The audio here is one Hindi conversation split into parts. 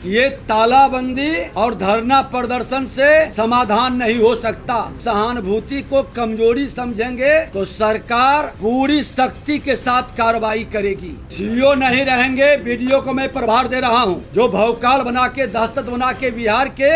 ये तालाबंदी और धरना प्रदर्शन से समाधान नहीं हो सकता। सहानुभूति को कमजोरी समझेंगे तो सरकार पूरी सख्ती के साथ कार्रवाई करेगी। सीओ नहीं रहेंगे, वीडियो को मैं प्रभार दे रहा हूँ। जो भौकाल बना के, दहशत बना के बिहार के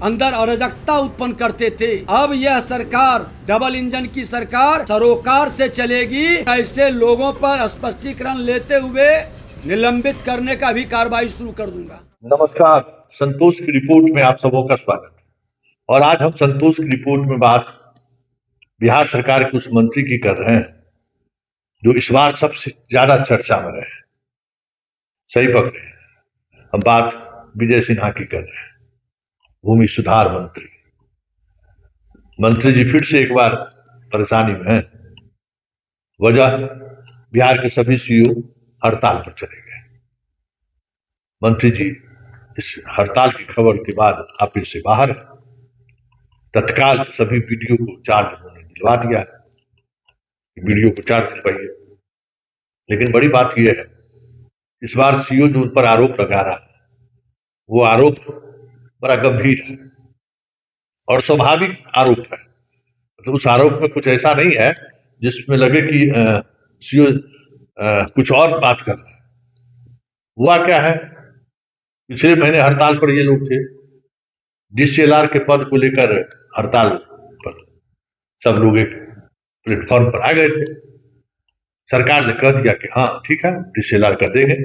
अंदर अराजकता उत्पन्न करते थे, अब यह सरकार डबल इंजन की सरकार सरोकार से चलेगी। ऐसे लोगों पर स्पष्टीकरण लेते हुए निलंबित करने का भी कार्रवाई शुरू कर दूंगा। नमस्कार, संतोष की रिपोर्ट में आप सबों का स्वागत है। और आज हम संतोष की रिपोर्ट में बात बिहार सरकार के उस मंत्री की कर रहे हैं जो इस बार सबसे ज्यादा चर्चा में रहे। सही पकड़े हैं, हम बात विजय सिन्हा की कर रहे हैं, भूमि सुधार मंत्री। मंत्री जी फिर से एक बार परेशानी में हैं। वजह, बिहार के सभी सीईओ हड़ताल पर चले गए। मंत्री जी इस हड़ताल की खबर के बाद ऑफिस से बाहर है। तत्काल सभी वीडियो को चार्ज उन्होंने दिलवा दिया है, वीडियो को चार्ज दिलवाइए। लेकिन बड़ी बात यह है, इस बार सीईओ जो उन पर आरोप लगा रहा है वो आरोप बड़ा गंभीर है और स्वाभाविक आरोप है। तो उस आरोप में कुछ ऐसा नहीं है जिसमें लगे कि सीईओ कुछ और बात कर रहा है। हुआ क्या है, पिछले महीने हड़ताल पर ये लोग थे, डीसीएलआर के पद को लेकर हड़ताल पर सब लोग एक प्लेटफॉर्म पर आ गए थे। सरकार ने कह दिया कि हाँ ठीक है, डीसीएलआर कर देंगे।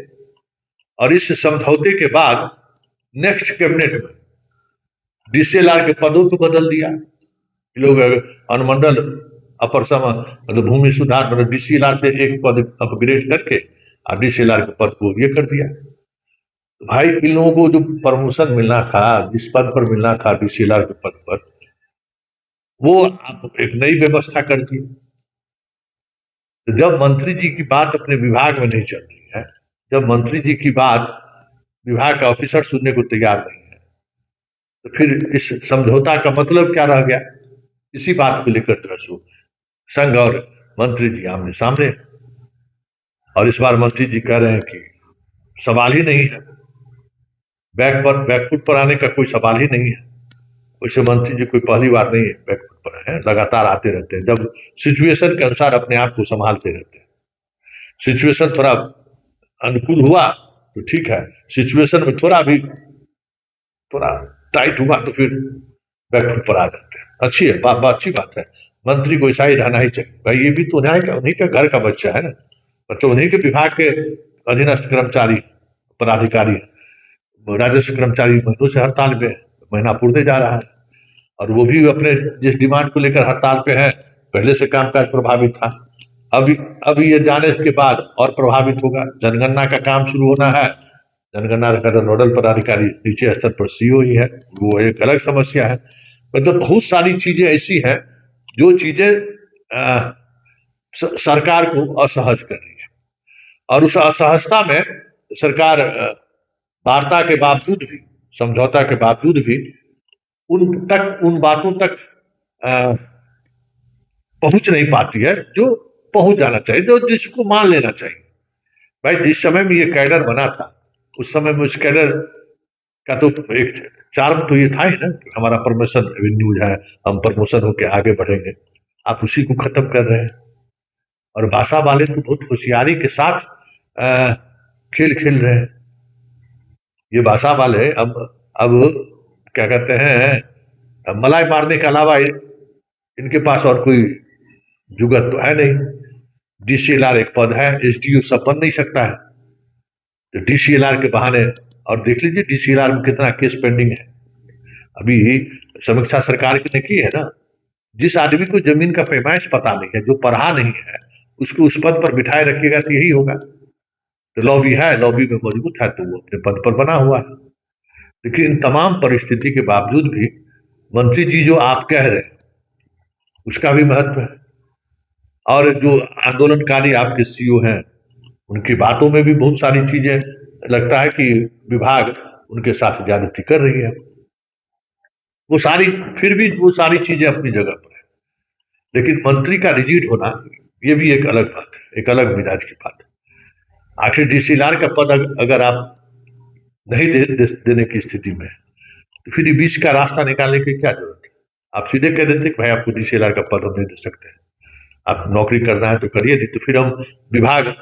और इस समझौते के बाद नेक्स्ट कैबिनेट में डीसीएलआर के पदों को बदल दिया। लोग अनुमंडल अपर मतलब भूमि सुधार मतलब डीसीएलआर से एक पद अपग्रेड करके और डीसीएलआर के पद को ये कर दिया। भाई, इन लोगों को जो प्रमोशन मिलना था, जिस पद पर मिलना था डीसीएलआर के पद पर, वो आप एक नई व्यवस्था कर दी। तो जब मंत्री जी की बात अपने विभाग में नहीं चल रही है, जब मंत्री जी की बात विभाग का ऑफिसर सुनने को तैयार नहीं है, तो फिर इस समझौता का मतलब क्या रह गया? इसी बात को लेकर जो है संघ और मंत्री जी आमने सामने। और इस बार मंत्री जी कह रहे हैं कि सवाल ही नहीं है, बैकफुट पर आने का कोई सवाल ही नहीं है। वैसे मंत्री जी कोई पहली बार नहीं है बैकफुट पर आए हैं, लगातार आते रहते हैं। जब सिचुएशन के अनुसार अपने आप को संभालते रहते हैं। सिचुएशन थोड़ा अनुकूल हुआ तो ठीक है, सिचुएशन में थोड़ा टाइट हुआ तो फिर बैकफुट पर आ जाते हैं। अच्छी है अच्छी बात है, मंत्री को ऐसा ही रहना ही चाहिए। भाई, ये भी तो उन्हीं का घर का बच्चा है ना, बच्चा उन्हीं के विभाग के अधीनस्थ कर्मचारी पदाधिकारी। राजस्व कर्मचारी महीनों से हड़ताल पे, महीना पूर्णे जा रहा है और वो भी अपने जिस डिमांड को लेकर हड़ताल पे है, पहले से कामकाज प्रभावित था। अभी ये जाने के बाद और प्रभावित होगा। जनगणना का काम शुरू होना है। जनगणना का नोडल पदाधिकारी नीचे स्तर पर सीईओ ही है, वो एक अलग समस्या है। मतलब बहुत सारी चीजें ऐसी हैं जो चीजें सरकार को असहज कर रही है। और उस असहजता में सरकार वार्ता के बावजूद भी, समझौता के बावजूद भी उन बातों तक पहुंच नहीं पाती है जो पहुंच जाना चाहिए, जो जिसको मान लेना चाहिए। भाई, जिस समय में ये कैडर बना था, उस समय में उस कैडर का तो एक चार्म तो ये था ही ना कि हमारा प्रमोशन एवेन्यूज है, हम प्रमोशन होके आगे बढ़ेंगे। आप उसी को खत्म कर रहे हैं। और भाषा वाले तो बहुत होशियारी के साथ खेल खेल रहे हैं। ये भाषा वाले अब क्या कहते हैं, मलाई मारने के अलावा इनके पास और कोई जुगत तो है नहीं। डीसीएलआर एक पद है, एसडीओ सब बन नहीं सकता है। तो डीसीएलआर के बहाने, और देख लीजिए डीसीएलआर में कितना केस पेंडिंग है। अभी समीक्षा सरकार ने की है ना, जिस आदमी को जमीन का पैमाइश पता नहीं है, जो पढ़ा नहीं है, उसको उस पद पर बिठाए रखिएगा तो यही होगा। तो लॉबी है, लॉबी में मजबूत है तो वो अपने पद पर बना हुआ है। लेकिन इन तमाम परिस्थिति के बावजूद भी मंत्री जी जो आप कह रहे हैं उसका भी महत्व है। और जो आंदोलनकारी आपके सीईओ हैं, उनकी बातों में भी बहुत सारी चीजें लगता है कि विभाग उनके साथ ज्यादती कर रही है। वो सारी, फिर भी वो सारी चीजें अपनी जगह पर है। लेकिन मंत्री का रिजिड होना, ये भी एक अलग बात है, एक अलग मिजाज की बात है। आखिर डीसीएलआर का पद अगर आप देने की स्थिति में, तो फिर बीच का रास्ता निकालने की क्या जरूरत है? आप सीधे कह देते कि भाई आपको DCLR का पद हम नहीं दे सकते, आप नौकरी करना है तो करिए, नहीं तो फिर हम विभाग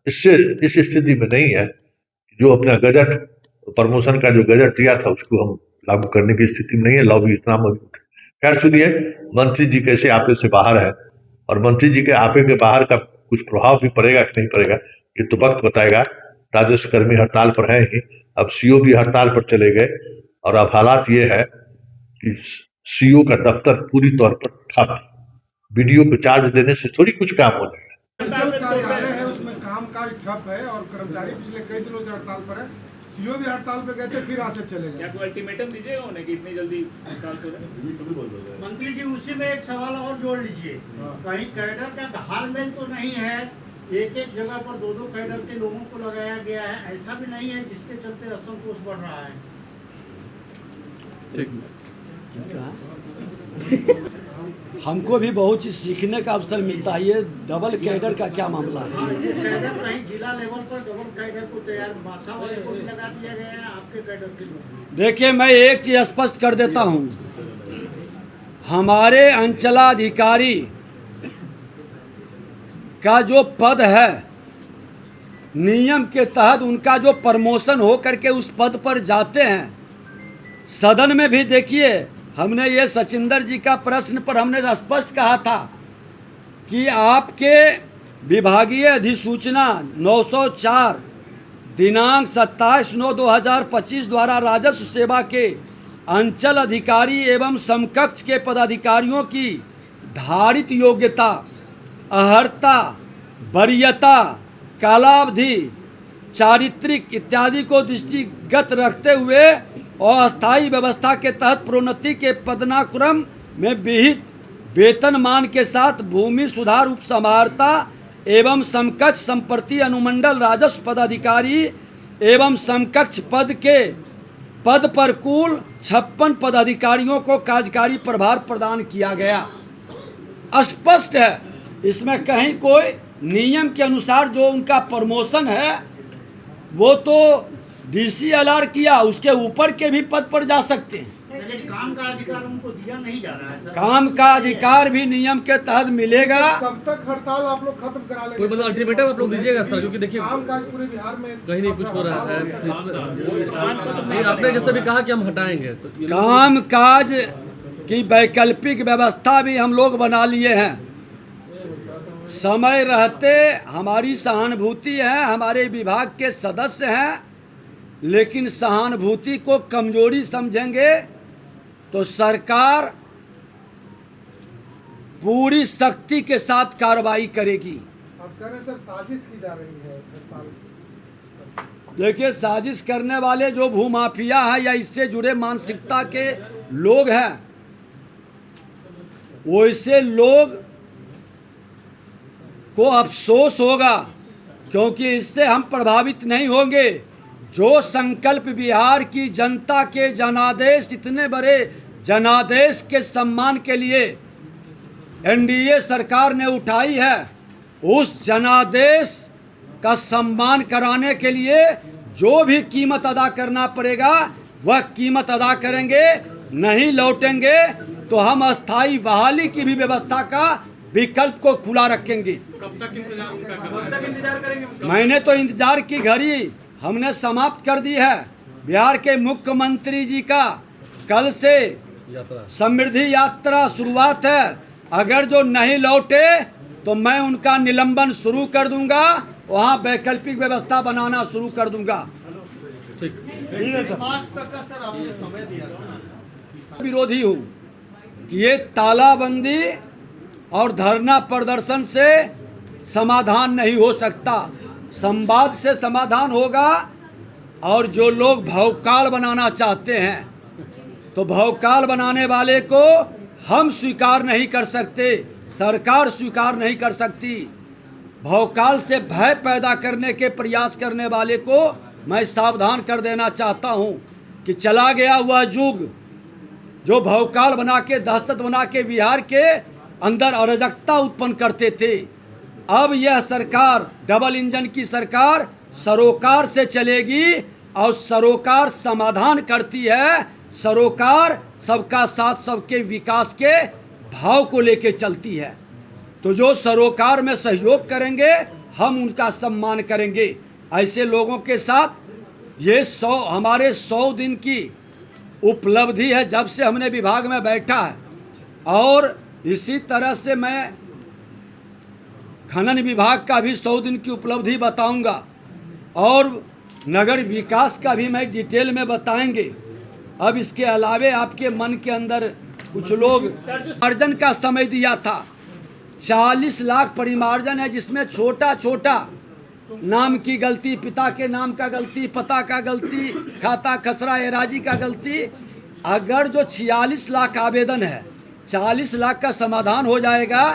इससे इस स्थिति में नहीं है, जो अपना गजट प्रमोशन का जो गजट दिया था उसको हम लागू करने की स्थिति में नहीं है, लॉबी इतना मजबूत है। खैर सुनिए, मंत्री जी कैसे आपे से बाहर है, और मंत्री जी के आपे के बाहर का कुछ प्रभाव भी पड़ेगा कि नहीं पड़ेगा, ये तो वक्त बताएगा। राजस्व कर्मी हड़ताल पर हैं ही, अब CO भी हड़ताल पर चले गए, और अब हालात ये है कि CO का दफ्तर पूरी तौर पर ठप। BDO को चार्ज देने से थोड़ी कुछ काम हो जाएगा। अंचल कार्यालय है, उसमें काम काज ठप है और कर्मचारी पिछले कई दिनों से हड़ताल पर है। CO भी हड़ताल पे गए थे, फिर आज से चले गए। क्या कोई अल्टीमेटम दीजिएगा उन्हें कि इतनी जल्दी हड़ताल तो नहीं? मंत्री जी, उसी में एक सवाल और जोड़ लीजिए, कहीं कैडर का घालमेल तो नहीं है? एक एक जगह पर दो दो कैडर के लोगों को लगाया गया है, ऐसा भी नहीं है जिसके चलते असंतोष बढ़ रहा है? हमको भी बहुत चीज सीखने का अवसर मिलता है। ये डबल कैडर का क्या मामला है? ये कैडर कहीं जिला लेवल पर डबल कैडर को तैयार भाषा वाले को भी लगा दिया गया है, आपके कैडर के लोग। देखिए, मैं एक चीज स्पष्ट कर देता हूँ, हमारे अंचलाधिकारी का जो पद है, नियम के तहत उनका जो प्रमोशन हो करके उस पद पर जाते हैं। सदन में भी देखिए, हमने ये सचिंदर जी का प्रश्न पर हमने स्पष्ट कहा था कि आपके विभागीय अधिसूचना 904 दिनांक 27/9/2025 द्वारा राजस्व सेवा के अंचल अधिकारी एवं समकक्ष के पदाधिकारियों की धारित योग्यता, अहर्ता, वरीयता, कालावधि, चारित्रिक इत्यादि को दृष्टिगत रखते हुए और अस्थायी व्यवस्था के तहत प्रोन्नति के पदानुक्रम में विहित वेतनमान के साथ भूमि सुधार उप समाहर्ता एवं समकक्ष संप्रति अनुमंडल राजस्व पदाधिकारी एवं समकक्ष पद पर कुल 56 पदाधिकारियों को कार्यकारी प्रभार प्रदान किया गया। स्पष्ट है, इसमें कहीं कोई नियम के अनुसार जो उनका प्रमोशन है वो तो DCLR किया, उसके ऊपर के भी पद पर जा सकते हैं। लेकिन काम का अधिकार उनको दिया नहीं जा रहा है सर। काम का अधिकार भी नियम के तहत मिलेगा। कब तक हड़ताल आप लोग खत्म करा लेंगे? कोई मतलब अल्टीमेटम आप लोग दीजिएगा सर, क्योंकि देखिए काम काज पूरे बिहार में कहीं नहीं कुछ हो रहा है। नहीं, आपने जैसे भी कहा कि हम हटाएंगे, तो ये काम काज की वैकल्पिक व्यवस्था भी हम लोग बना लिए हैं। समय रहते हमारी सहानुभूति है, हमारे विभाग के सदस्य हैं, लेकिन सहानुभूति को कमजोरी समझेंगे तो सरकार पूरी सख्ती के साथ कार्रवाई करेगी। आप कह रहे हैं सर साजिश की जा रही है हड़ताल। देखिए, साजिश करने वाले जो भूमाफिया है या इससे जुड़े मानसिकता के लोग हैं, वैसे लोग को अफसोस होगा, क्योंकि इससे हम प्रभावित नहीं होंगे। जो संकल्प बिहार की जनता के जनादेश, इतने बड़े जनादेश के सम्मान के लिए NDA सरकार ने उठाई है, उस जनादेश का सम्मान कराने के लिए जो भी कीमत अदा करना पड़ेगा वह कीमत अदा करेंगे। नहीं लौटेंगे तो हम अस्थाई बहाली की भी व्यवस्था का विकल्प को खुला रखेंगे। कब तक इंतजार करेंगे? मैंने तो इंतजार की घड़ी हमने समाप्त कर दी है। बिहार के मुख्यमंत्री जी का कल से समृद्धि यात्रा शुरुआत है। अगर जो नहीं लौटे तो मैं उनका निलंबन शुरू कर दूंगा, वहाँ वैकल्पिक व्यवस्था बनाना शुरू कर दूंगा। मार्च तक का सर आपने समय दिया था। विरोधी हूँ कि ये तालाबंदी और धरना प्रदर्शन से समाधान नहीं हो सकता। संवाद से समाधान होगा। और जो लोग भवकाल बनाना चाहते हैं तो भवकाल बनाने वाले को हम स्वीकार नहीं कर सकते, सरकार स्वीकार नहीं कर सकती। भवकाल से भय पैदा करने के प्रयास करने वाले को मैं सावधान कर देना चाहता हूं कि चला गया हुआ युग जो भवकाल बना के, दहशत बना के बिहार के अंदर अराजकता उत्पन्न करते थे। अब यह सरकार, डबल इंजन की सरकार, सरोकार से चलेगी और सरोकार समाधान करती है। सरोकार सबका साथ सबके विकास के भाव को लेके चलती है। तो जो सरोकार में सहयोग करेंगे हम उनका सम्मान करेंगे। ऐसे लोगों के साथ ये हमारे 100 दिन की उपलब्धि है जब से हमने विभाग में बैठा है। और इसी तरह से मैं खनन विभाग का भी 100 दिन की उपलब्धि बताऊंगा और नगर विकास का भी मैं डिटेल में बताएंगे। अब इसके अलावे आपके मन के अंदर कुछ लोग परिमार्जन का समय दिया था, 40 लाख परिमार्जन है, जिसमें छोटा छोटा नाम की गलती, पिता के नाम का गलती, पता का गलती, खाता खसरा एराजी का गलती। अगर जो 46 लाख आवेदन है 40 लाख का समाधान हो जाएगा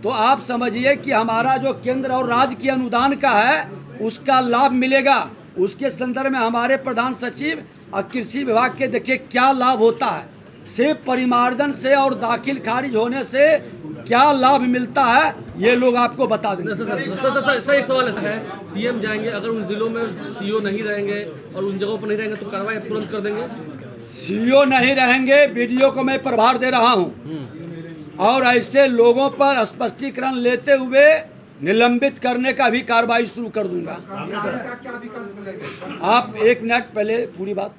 तो आप समझिए कि हमारा जो केंद्र और राज्य की अनुदान का है उसका लाभ मिलेगा। उसके संदर्भ में हमारे प्रधान सचिव और कृषि विभाग के देखिए क्या लाभ होता है, सिर्फ परिमार्जन से और दाखिल खारिज होने से क्या लाभ मिलता है ये लोग आपको बता देंगे। सर एक सवाल ऐसा है, सीएम जाएंगे, अगर उन जिलों में सीओ नहीं रहेंगे और उन जगहों पर नहीं रहेंगे तो कार्रवाई तुरंत कर देंगे? सीओ नहीं रहेंगे, बीडीओ को मैं प्रभार दे रहा हूं और ऐसे लोगों पर स्पष्टीकरण लेते हुए निलंबित करने का भी कार्रवाई शुरू कर दूंगा। क्या विकल्प मिलेगा? आप एक मिनट पहले पूरी बात